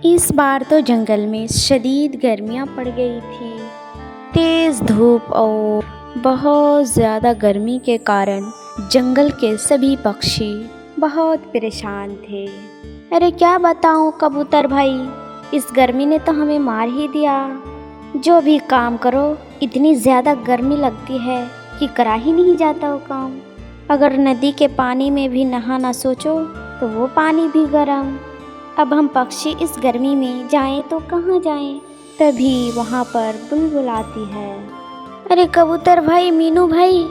इस बार तो जंगल में शदीद गर्मियाँ पड़ गई थी। तेज़ धूप और बहुत ज़्यादा गर्मी के कारण जंगल के सभी पक्षी बहुत परेशान थे। अरे क्या बताऊँ कबूतर भाई, इस गर्मी ने तो हमें मार ही दिया। जो भी काम करो इतनी ज़्यादा गर्मी लगती है कि करा ही नहीं जाता वो काम। अगर नदी के पानी में भी नहाना सोचो तो वो पानी भी गर्म। अब हम पक्षी इस गर्मी में जाएं तो कहाँ जाएं? तभी वहाँ पर बुलबुल आती है। अरे कबूतर भाई, मीनू भाई,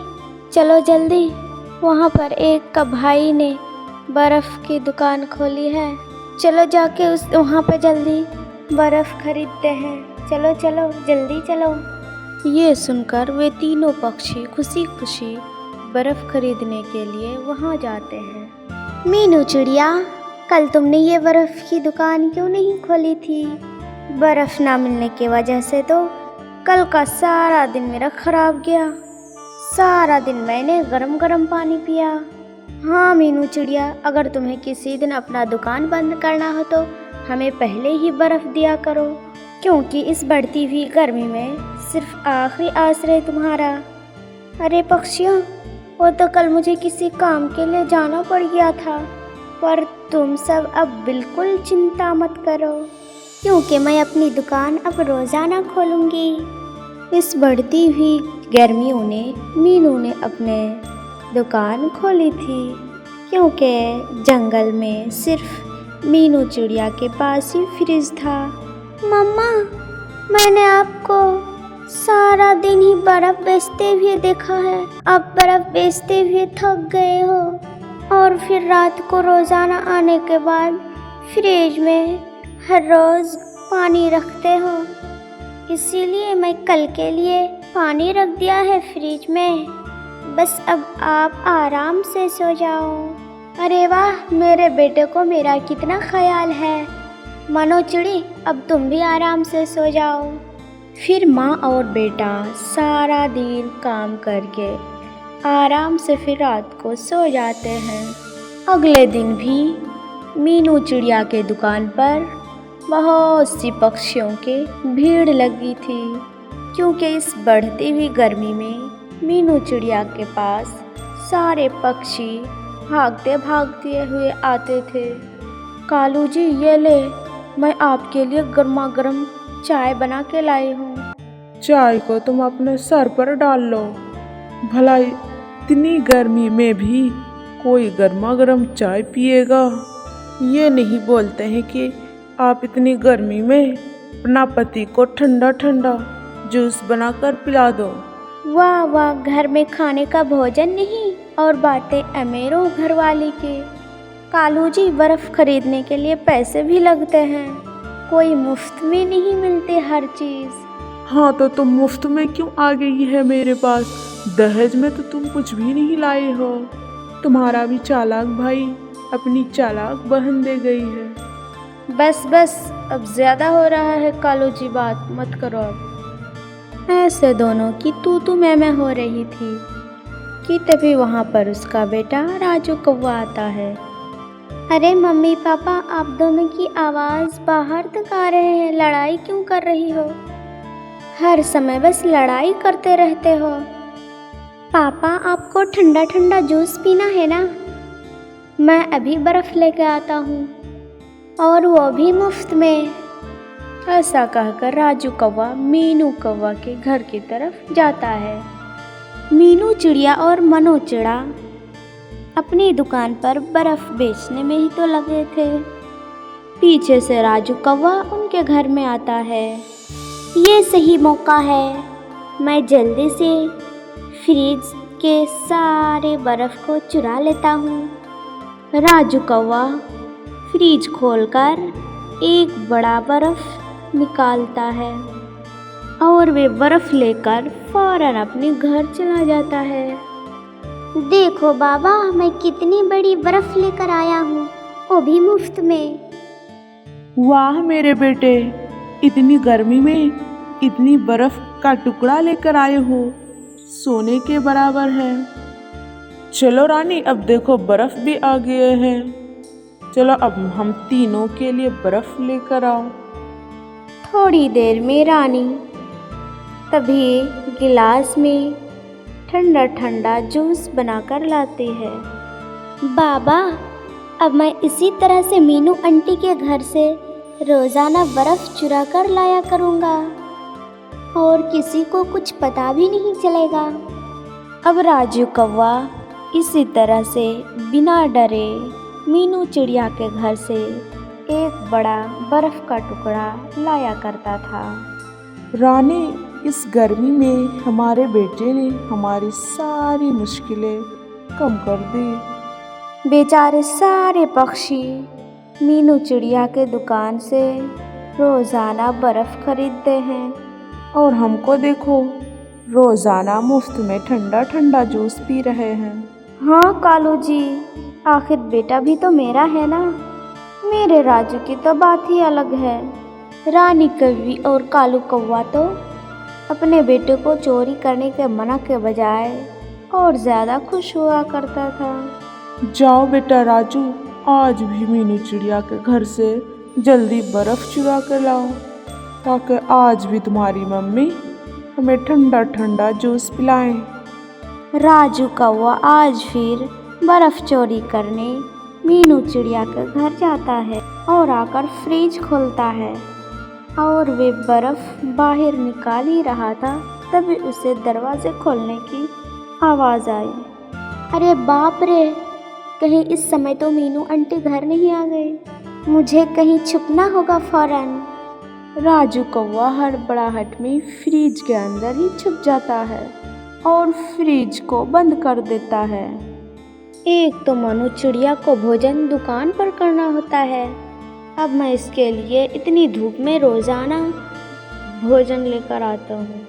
चलो जल्दी। वहाँ पर एक का भाई ने बर्फ़ की दुकान खोली है, चलो जाके वहाँ पे जल्दी बर्फ़ खरीदते हैं। चलो चलो जल्दी चलो। ये सुनकर वे तीनों पक्षी खुशी खुशी बर्फ़ खरीदने के लिए वहाँ जाते हैं। मीनू चिड़िया, कल तुमने ये बर्फ़ की दुकान क्यों नहीं खोली थी? बर्फ़ ना मिलने की वजह से तो कल का सारा दिन मेरा ख़राब गया। सारा दिन मैंने गरम गरम पानी पिया। हाँ मीनू चिड़िया, अगर तुम्हें किसी दिन अपना दुकान बंद करना हो तो हमें पहले ही बर्फ़ दिया करो, क्योंकि इस बढ़ती हुई गर्मी में सिर्फ आखिरी आश्रय तुम्हारा। अरे पक्षियों, वो तो कल मुझे किसी काम के लिए जाना पड़ गया था, पर तुम सब अब बिल्कुल चिंता मत करो, क्योंकि मैं अपनी दुकान अब रोज़ाना खोलूँगी। इस बढ़ती हुई गर्मियों ने मीनू ने अपने दुकान खोली थी, क्योंकि जंगल में सिर्फ मीनू चिड़िया के पास ही फ्रिज था। मम्मा, मैंने आपको सारा दिन ही बर्फ़ बेचते हुए देखा है। अब बर्फ़ बेचते हुए थक गए हो और फिर रात को रोज़ाना आने के बाद फ्रिज में हर रोज़ पानी रखते हो, इसीलिए मैं कल के लिए पानी रख दिया है फ्रिज में। बस अब आप आराम से सो जाओ। अरे वाह, मेरे बेटे को मेरा कितना ख्याल है। मनो चिड़ी, अब तुम भी आराम से सो जाओ। फिर माँ और बेटा सारा दिन काम करके आराम से फिर रात को सो जाते हैं। अगले दिन भी मीनू चिड़िया के दुकान पर बहुत सी पक्षियों की भीड़ लगी थी, क्योंकि इस बढ़ती हुई गर्मी में मीनू चिड़िया के पास सारे पक्षी भागते भागते हुए आते थे। कालू जी, ये ले, मैं आपके लिए गर्मा गर्म चाय बना के लाई हूँ। चाय को तुम अपने सर पर डाल लो। भला इतनी गर्मी में भी कोई गर्मा गर्म चाय पिएगा? ये नहीं बोलते हैं कि आप इतनी गर्मी में अपना पति को ठंडा ठंडा जूस बनाकर पिला दो। वाह वाह, घर में खाने का भोजन नहीं और बातें अमीरों घरवाली की। कालू जी, बर्फ़ खरीदने के लिए पैसे भी लगते हैं, कोई मुफ्त में नहीं मिलती हर चीज़। हाँ तो तुम मुफ्त में क्यों आ गई है मेरे पास? दहेज में तो तुम कुछ भी नहीं लाए हो। तुम्हारा भी चालाक भाई अपनी चालाक बहन दे गई है। बस बस, अब ज़्यादा हो रहा है कालू जी, बात मत करो अब। ऐसे दोनों की तू मैं हो रही थी कि तभी वहाँ पर उसका बेटा राजू कौवा आता है। अरे मम्मी पापा, आप दोनों की आवाज़ बाहर तक आ रहे हैं, लड़ाई क्यों कर रही हो? हर समय बस लड़ाई करते रहते हो। पापा, आपको ठंडा ठंडा जूस पीना है ना? मैं अभी बर्फ़ लेके आता हूँ, और वो भी मुफ्त में। ऐसा कहकर राजू कौवा मीनू कौवा के घर की तरफ जाता है। मीनू चिड़िया और मनो चिड़ा अपनी दुकान पर बर्फ़ बेचने में ही तो लगे थे। पीछे से राजू कौवा उनके घर में आता है। ये सही मौका है, मैं जल्दी से फ्रिज के सारे बर्फ़ को चुरा लेता हूँ। राजू कौवा फ्रिज खोलकर एक बड़ा बर्फ़ निकालता है और वे बर्फ़ लेकर फौरन अपने घर चला जाता है। देखो बाबा, मैं कितनी बड़ी बर्फ़ लेकर आया हूँ, वो भी मुफ्त में। वाह मेरे बेटे, इतनी गर्मी में इतनी बर्फ का टुकड़ा लेकर आए हो, सोने के बराबर है। चलो रानी, अब देखो बर्फ भी आ गए हैं। चलो अब हम तीनों के लिए बर्फ लेकर आओ। थोड़ी देर में रानी तभी गिलास में ठंडा ठंडा जूस बनाकर लाती है। बाबा, अब मैं इसी तरह से मीनू आंटी के घर से रोज़ाना बर्फ़ चुरा कर लाया करूँगा और किसी को कुछ पता भी नहीं चलेगा। अब राजू कौवा इसी तरह से बिना डरे मीनू चिड़िया के घर से एक बड़ा बर्फ़ का टुकड़ा लाया करता था। रानी, इस गर्मी में हमारे बेटे ने हमारी सारी मुश्किलें कम कर दी। बेचारे सारे पक्षी मीनू चिड़िया के दुकान से रोज़ाना बर्फ़ खरीदते हैं और हमको देखो, रोज़ाना मुफ्त में ठंडा ठंडा जूस पी रहे हैं। हाँ कालू जी, आखिर बेटा भी तो मेरा है ना। मेरे राजू की तो बात ही अलग है। रानी कौवी और कालू कौवा तो अपने बेटे को चोरी करने के मना के बजाय और ज़्यादा खुश हुआ करता था। जाओ बेटा राजू, आज भी मीनू चिड़िया के घर से जल्दी बर्फ़ चुरा कर लाओ, ताकि आज भी तुम्हारी मम्मी हमें ठंडा ठंडा जूस पिलाएं। राजू कौवा आज फिर बर्फ़ चोरी करने मीनू चिड़िया के घर जाता है और आकर फ्रिज खोलता है और वे बर्फ़ बाहर निकाल ही रहा था, तभी उसे दरवाजे खोलने की आवाज़ आई। अरे बाप रे, कहीं इस समय तो मीनू आंटी घर नहीं आ गई। मुझे कहीं छुपना होगा फ़ौरन। राजू कौवा हड़बड़ाहट में फ्रिज के अंदर ही छुप जाता है और फ्रिज को बंद कर देता है। एक तो मनु चिड़िया को भोजन दुकान पर करना होता है, अब मैं इसके लिए इतनी धूप में रोज़ाना भोजन लेकर आता हूँ।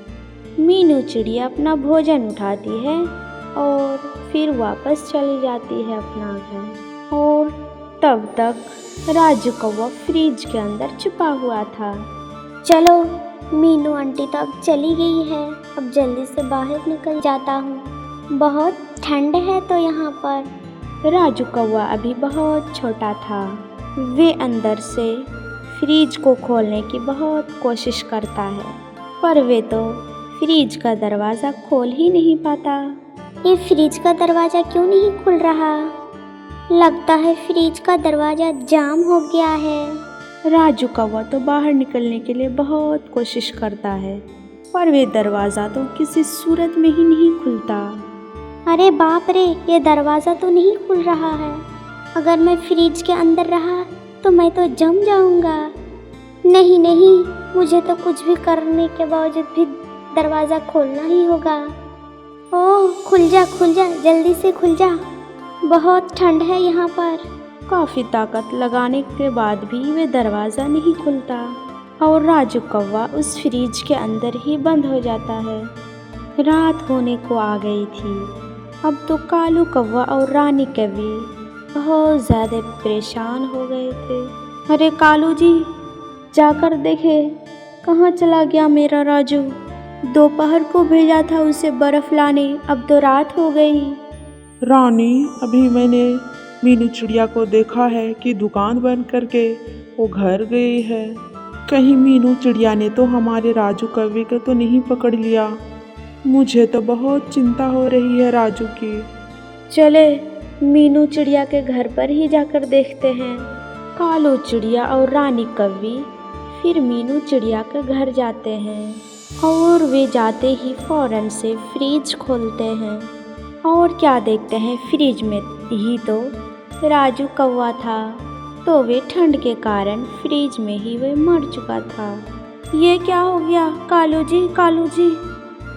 मीनू चिड़िया अपना भोजन उठाती है और फिर वापस चली जाती है अपना घर, और तब तक राजू कौवा फ्रिज के अंदर छुपा हुआ था। चलो, मीनू आंटी तो अब चली गई है, अब जल्दी से बाहर निकल जाता हूँ। बहुत ठंड है तो यहाँ पर। राजू कौवा अभी बहुत छोटा था। वे अंदर से फ्रिज को खोलने की बहुत कोशिश करता है, पर वे तो फ्रिज का दरवाज़ा खोल ही नहीं पाता। ये फ्रिज का दरवाज़ा क्यों नहीं खुल रहा? लगता है फ्रिज का दरवाज़ा जाम हो गया है। राजू कौवा तो बाहर निकलने के लिए बहुत कोशिश करता है, पर वे दरवाज़ा तो किसी सूरत में ही नहीं खुलता। अरे बाप रे, ये दरवाज़ा तो नहीं खुल रहा है। अगर मैं फ्रिज के अंदर रहा तो मैं तो जम जाऊंगा। नहीं नहीं, मुझे तो कुछ भी करने के बावजूद भी दरवाज़ा खोलना ही होगा। ओह, खुल जा जल्दी से खुल जा, बहुत ठंड है यहाँ पर। काफ़ी ताकत लगाने के बाद भी वे दरवाज़ा नहीं खुलता और राजू कौवा उस फ्रिज के अंदर ही बंद हो जाता है। रात होने को आ गई थी। अब तो कालू कौवा और रानी कौवी बहुत ज़्यादा परेशान हो गए थे। अरे कालू जी, जाकर देखे कहाँ चला गया मेरा राजू। दोपहर को भेजा था उसे बर्फ़ लाने, अब तो रात हो गई। रानी, अभी मैंने मीनू चिड़िया को देखा है कि दुकान बंद करके वो घर गई है। कहीं मीनू चिड़िया ने तो हमारे राजू कौवे को तो नहीं पकड़ लिया। मुझे तो बहुत चिंता हो रही है राजू की। चले, मीनू चिड़िया के घर पर ही जाकर देखते हैं। कालू चिड़िया और रानी कौवी फिर मीनू चिड़िया के घर जाते हैं और वे जाते ही फ़ौरन से फ्रिज खोलते हैं और क्या देखते हैं, फ्रिज में ही तो राजू कौवा था। तो वे ठंड के कारण फ्रिज में ही वे मर चुका था। ये क्या हो गया? कालू जी,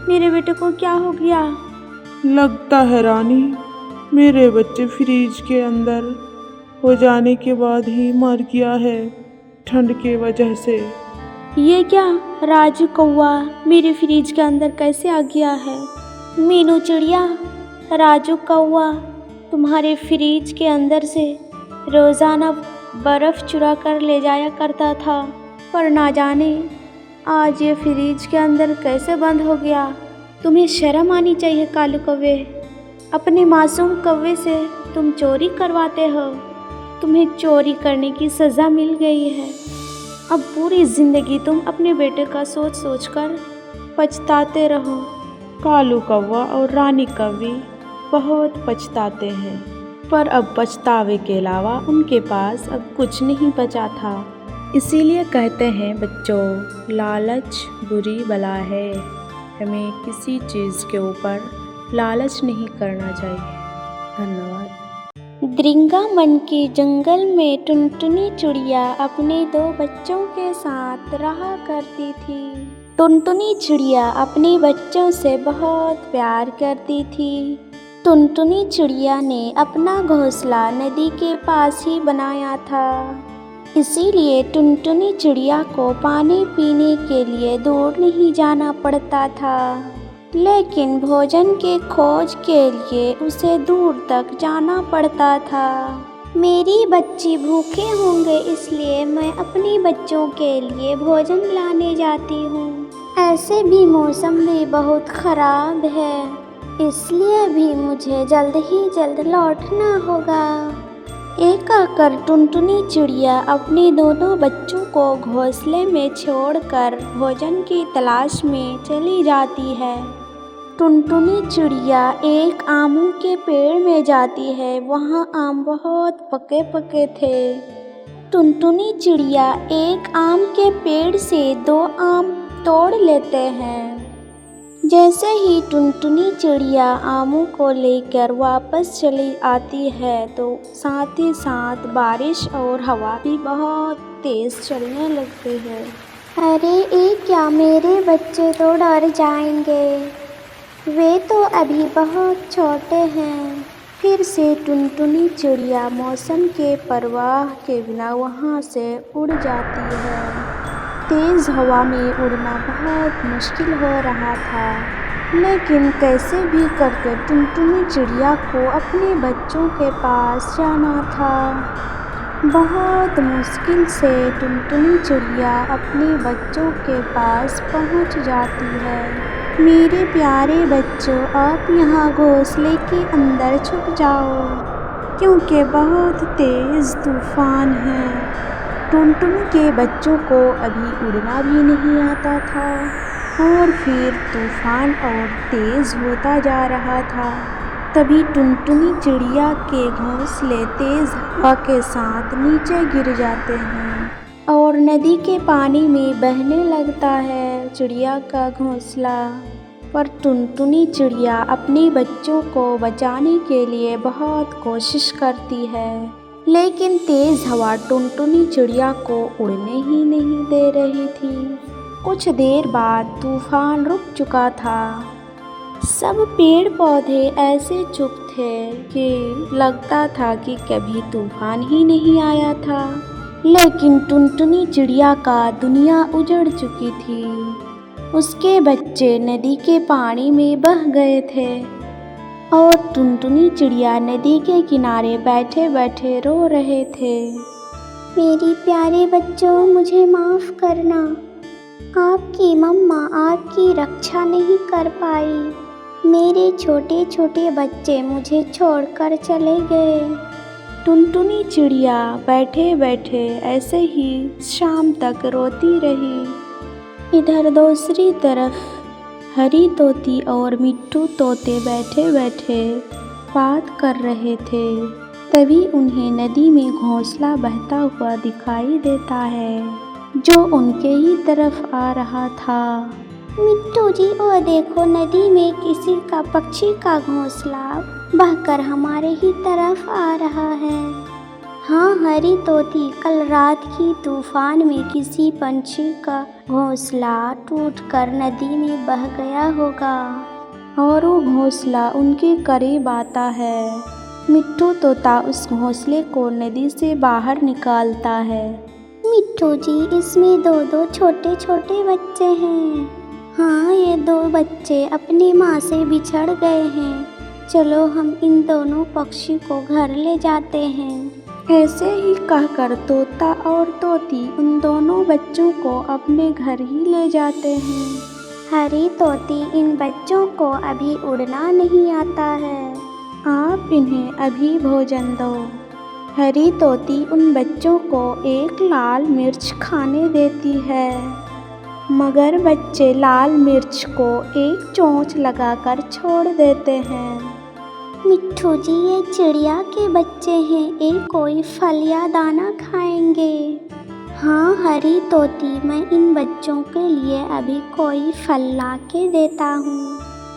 मेरे बेटे को क्या हो गया? लगता है रानी, मेरे बच्चे फ्रिज के अंदर हो जाने के बाद ही मर गया है, ठंड के वजह से। ये क्या? राजू कौवा मेरे फ्रिज के अंदर कैसे आ गया है? मीनू चिड़िया, राजू कौवा तुम्हारे फ्रिज के अंदर से रोज़ाना बर्फ़ चुरा कर ले जाया करता था, पर ना जाने आज ये फ्रिज के अंदर कैसे बंद हो गया। तुम्हें शर्म आनी चाहिए कालू कौवे, अपने मासूम कौवे से तुम चोरी करवाते हो। तुम्हें चोरी करने की सज़ा मिल गई है। अब पूरी ज़िंदगी तुम अपने बेटे का सोच सोच कर पछताते रहो। कालू कौवा और रानी कौवी बहुत पछताते हैं, पर अब पछतावे के अलावा उनके पास अब कुछ नहीं बचा था। इसीलिए कहते हैं बच्चों, लालच बुरी बला है। हमें किसी चीज़ के ऊपर लालच नहीं करना चाहिए। धन्यवाद। द्रिंगामन के जंगल में टुनटुनी चिड़िया अपने 2 बच्चों के साथ रहा करती थी। टुनटुनी चिड़िया अपने बच्चों से बहुत प्यार करती थी। टुनटुनी चिड़िया ने अपना घोंसला नदी के पास ही बनाया था, इसीलिए टुनटुनी चिड़िया को पानी पीने के लिए दूर नहीं जाना पड़ता था। लेकिन भोजन के खोज के लिए उसे दूर तक जाना पड़ता था। मेरी बच्चे भूखे होंगे, इसलिए मैं अपने बच्चों के लिए भोजन लाने जाती हूँ। ऐसे भी मौसम भी बहुत ख़राब है, इसलिए भी मुझे जल्द ही जल्द लौटना होगा। एक आकर टुनटुनी चिड़िया अपने दोनों बच्चों को घोंसले में छोड़कर भोजन की तलाश में चली जाती है। टुनटुनी चिड़िया एक आमों के पेड़ में जाती है। वहाँ आम बहुत पके पके थे। टुनटुनी चिड़िया एक आम के पेड़ से 2 आम तोड़ लेते हैं। जैसे ही टुनटुनी चिड़िया आमों को लेकर वापस चली आती है तो साथ ही साथ बारिश और हवा भी बहुत तेज़ चलने लगती है। अरे ये क्या, मेरे बच्चे तो डर जाएंगे, वे तो अभी बहुत छोटे हैं। फिर से टुनटुनी चिड़िया मौसम के परवाह के बिना वहाँ से उड़ जाती है। तेज़ हवा में उड़ना बहुत मुश्किल हो रहा था, लेकिन कैसे भी करके टुनटुनी चिड़िया को अपने बच्चों के पास जाना था। बहुत मुश्किल से टुनटुनी चिड़िया अपने बच्चों के पास पहुंच जाती है। मेरे प्यारे बच्चों, आप यहाँ घोंसले के अंदर छुप जाओ, क्योंकि बहुत तेज़ तूफ़ान है। टुनटुनी के बच्चों को अभी उड़ना भी नहीं आता था और फिर तूफ़ान और तेज़ होता जा रहा था। तभी टुनटुनी चिड़िया के घोंसले तेज़ हवा के साथ नीचे गिर जाते हैं और नदी के पानी में बहने लगता है चिड़िया का घोंसला। पर टुनटुनी चिड़िया अपने बच्चों को बचाने के लिए बहुत कोशिश करती है, लेकिन तेज़ हवा टुनटुनी चिड़िया को उड़ने ही नहीं दे रही थी। कुछ देर बाद तूफ़ान रुक चुका था। सब पेड़ पौधे ऐसे चुप थे कि लगता था कि कभी तूफ़ान ही नहीं आया था। लेकिन टुनटुनी चिड़िया का दुनिया उजड़ चुकी थी। उसके बच्चे नदी के पानी में बह गए थे और टुनटुनी चिड़िया नदी के किनारे बैठे बैठे रो रहे थे। मेरी प्यारे बच्चों, मुझे माफ़ करना, आपकी मम्मा आपकी रक्षा नहीं कर पाई। मेरे छोटे छोटे बच्चे मुझे छोड़कर चले गए। टुनटुनी चिड़िया बैठे बैठे ऐसे ही शाम तक रोती रही। इधर दूसरी तरफ हरी तोती और मिट्ठू तोते बैठे बैठे बात कर रहे थे। तभी उन्हें नदी में घोंसला बहता हुआ दिखाई देता है, जो उनके ही तरफ आ रहा था। मिट्ठू जी, ओ देखो, नदी में किसी का पक्षी का घोंसला बहकर हमारे ही तरफ आ रहा है। हाँ हरी तोती, कल रात की तूफान में किसी पंछी का घोंसला टूटकर नदी में बह गया होगा और वो घोंसला उनके करीब आता है। मिट्ठू तोता उस घोंसले को नदी से बाहर निकालता है। मिट्ठू जी, इसमें 2 छोटे छोटे बच्चे हैं। हाँ, ये 2 बच्चे अपनी माँ से बिछड़ गए हैं। चलो हम इन दोनों पक्षी को घर ले जाते हैं। ऐसे ही कहकर तोता और तोती उन दोनों बच्चों को अपने घर ही ले जाते हैं। हरी तोती, इन बच्चों को अभी उड़ना नहीं आता है, आप इन्हें अभी भोजन दो। हरी तोती उन बच्चों को एक लाल मिर्च खाने देती है, मगर बच्चे लाल मिर्च को एक चोंच लगाकर छोड़ देते हैं। मिट्ठू जी, ये चिड़िया के बच्चे हैं, ये कोई फल या दाना खाएंगे। हाँ हरी तोती, मैं इन बच्चों के लिए अभी कोई फल ला के देता हूँ।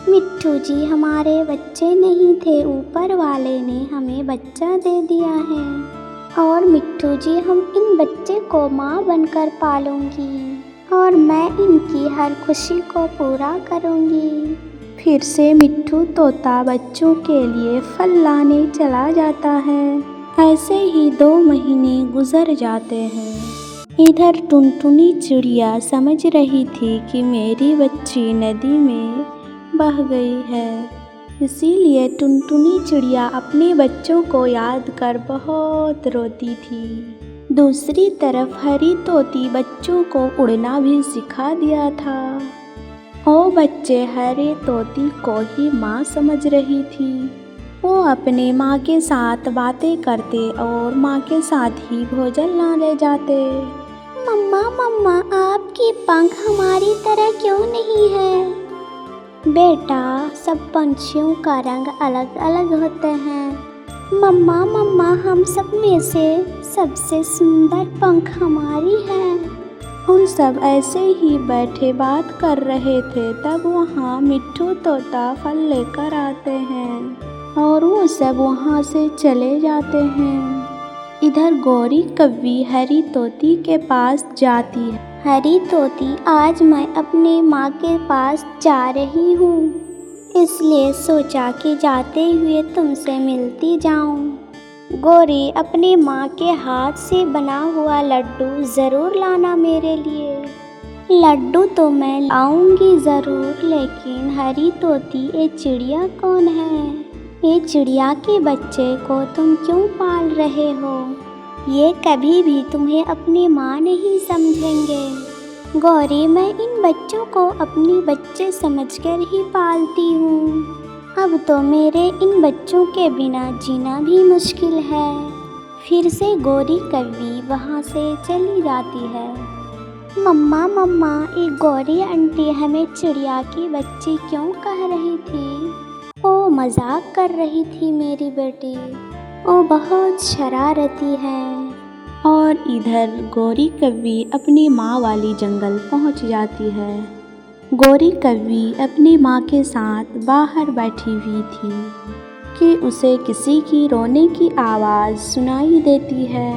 मिट्ठू जी, हमारे बच्चे नहीं थे, ऊपर वाले ने हमें बच्चा दे दिया है। और मिट्ठू जी, हम इन बच्चे को माँ बनकर पालूंगी और मैं इनकी हर खुशी को पूरा करूंगी। फिर से मिट्ठू तोता बच्चों के लिए फल लाने चला जाता है। ऐसे ही 2 महीने गुजर जाते हैं। इधर टुनटुनी चिड़िया समझ रही थी कि मेरी बच्ची नदी में बह गई है, इसीलिए टुनटुनी चिड़िया अपने बच्चों को याद कर बहुत रोती थी। दूसरी तरफ हरी तोती बच्चों को उड़ना भी सिखा दिया था। वो बच्चे हरे तोती को ही माँ समझ रही थी। वो अपने माँ के साथ बातें करते और माँ के साथ ही भोजन लाने जाते। मम्मा मम्मा, आपकी पंख हमारी तरह क्यों नहीं है? बेटा, सब पंछियों का रंग अलग अलग होते हैं। मम्मा मम्मा, हम सब में से सबसे सुंदर पंख हमारी है। उन सब ऐसे ही बैठे बात कर रहे थे, तब वहाँ मिट्ठू तोता फल लेकर आते हैं और वो सब वहाँ से चले जाते हैं। इधर गौरी कव्वी हरी तोती के पास जाती है। हरी तोती, आज मैं अपने माँ के पास जा रही हूँ, इसलिए सोचा कि जाते हुए तुमसे मिलती जाऊँ। गौरी, अपने माँ के हाथ से बना हुआ लड्डू ज़रूर लाना मेरे लिए। लड्डू तो मैं लाऊंगी ज़रूर, लेकिन हरी तोती, ये चिड़िया कौन है? ये चिड़िया के बच्चे को तुम क्यों पाल रहे हो? ये कभी भी तुम्हें अपनी माँ नहीं समझेंगे। गौरी, मैं इन बच्चों को अपने बच्चे समझकर ही पालती हूँ। अब तो मेरे इन बच्चों के बिना जीना भी मुश्किल है। फिर से गौरी कव्वी वहाँ से चली जाती है। मम्मा मम्मा, एक गौरी आंटी हमें चिड़िया की बच्ची क्यों कह रही थी? वो मजाक कर रही थी मेरी बेटी, वो बहुत शरारती है। और इधर गौरी कव्वी अपनी माँ वाली जंगल पहुँच जाती है। गौरी कव्वी अपनी माँ के साथ बाहर बैठी हुई थी कि उसे किसी की रोने की आवाज़ सुनाई देती है।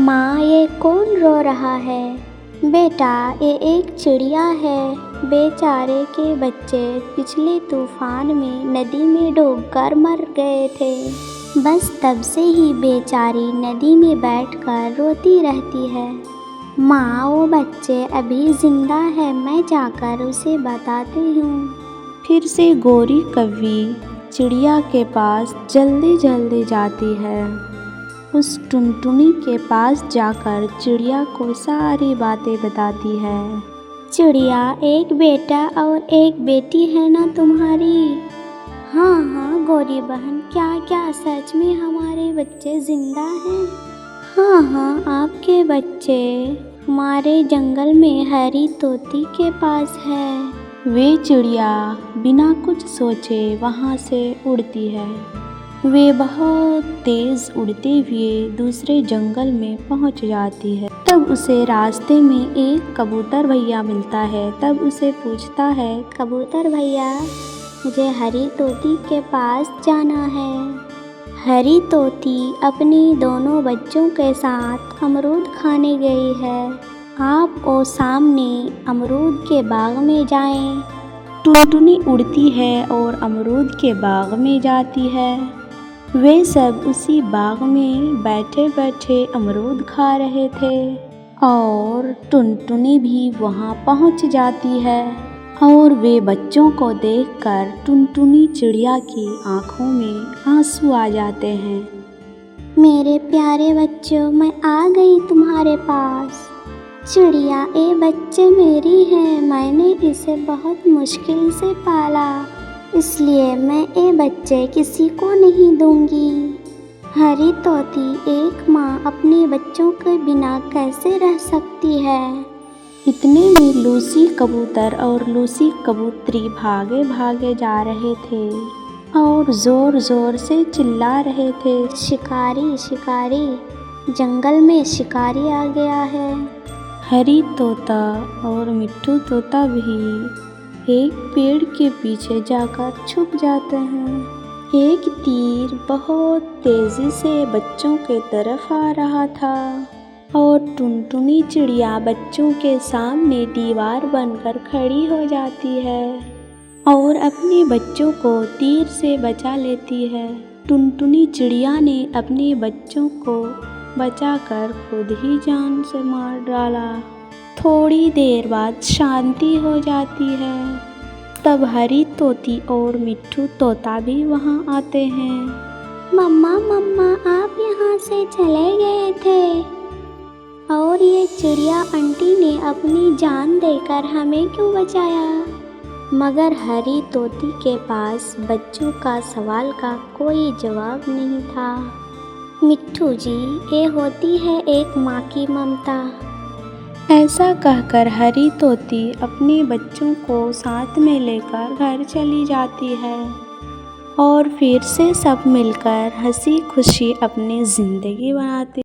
माँ, ये कौन रो रहा है? बेटा, ये एक चिड़िया है। बेचारे के बच्चे पिछले तूफान में नदी में डूबकर मर गए थे। बस तब से ही बेचारी नदी में बैठकर रोती रहती है। माँ, वो बच्चे अभी जिंदा है, मैं जाकर उसे बताती हूँ। फिर से गौरी कव्वी चिड़िया के पास जल्दी जल्दी जाती है। उस टुनटुनी के पास जाकर चिड़िया को सारी बातें बताती है। चिड़िया, एक बेटा और एक बेटी है ना तुम्हारी? हाँ हाँ गौरी बहन, क्या क्या सच में हमारे बच्चे जिंदा हैं? हाँ हाँ, आपके बच्चे हमारे जंगल में हरी तोती के पास है। वे चिड़िया बिना कुछ सोचे वहाँ से उड़ती है। वे बहुत तेज़ उड़ते हुए दूसरे जंगल में पहुँच जाती है। तब उसे रास्ते में एक कबूतर भैया मिलता है। तब उसे पूछता है, कबूतर भैया, मुझे हरी तोती के पास जाना है। हरी तोती अपनी दोनों बच्चों के साथ अमरूद खाने गई है। आप वो सामने अमरूद के बाग में जाएं। टुनटुनी उड़ती है और अमरूद के बाग में जाती है। वे सब उसी बाग में बैठे बैठे अमरूद खा रहे थे और टुनटुनी भी वहाँ पहुँच जाती है और वे बच्चों को देखकर टुनटुनी चिड़िया की आँखों में आंसू आ जाते हैं। मेरे प्यारे बच्चों, मैं आ गई तुम्हारे पास। चिड़िया, ये बच्चे मेरी हैं, मैंने इसे बहुत मुश्किल से पाला, इसलिए मैं ये बच्चे किसी को नहीं दूंगी। हरी तोती, एक माँ अपने बच्चों के बिना कैसे रह सकती है। इतने में लूसी कबूतर और लूसी कबूतरी भागे भागे जा रहे थे और ज़ोर ज़ोर से चिल्ला रहे थे, शिकारी शिकारी, जंगल में शिकारी आ गया है। हरी तोता और मिट्ठू तोता भी एक पेड़ के पीछे जाकर छुप जाते हैं। एक तीर बहुत तेज़ी से बच्चों के तरफ आ रहा था और टुनटुनी चिड़िया बच्चों के सामने दीवार बनकर खड़ी हो जाती है और अपने बच्चों को तीर से बचा लेती है। टुनटुनी चिड़िया ने अपने बच्चों को बचाकर खुद ही जान से मार डाला। थोड़ी देर बाद शांति हो जाती है। तब हरी तोती और मिट्ठू तोता भी वहाँ आते हैं। मम्मा मम्मा, आप यहाँ से चले गए थे और ये चिड़िया आंटी ने अपनी जान देकर हमें क्यों बचाया। मगर हरी तोती के पास बच्चों का सवाल का कोई जवाब नहीं था। मिट्ठू जी, ये होती है एक माँ की ममता। ऐसा कहकर हरी तोती अपने बच्चों को साथ में लेकर घर चली जाती है और फिर से सब मिलकर हंसी खुशी अपनी ज़िंदगी बनाते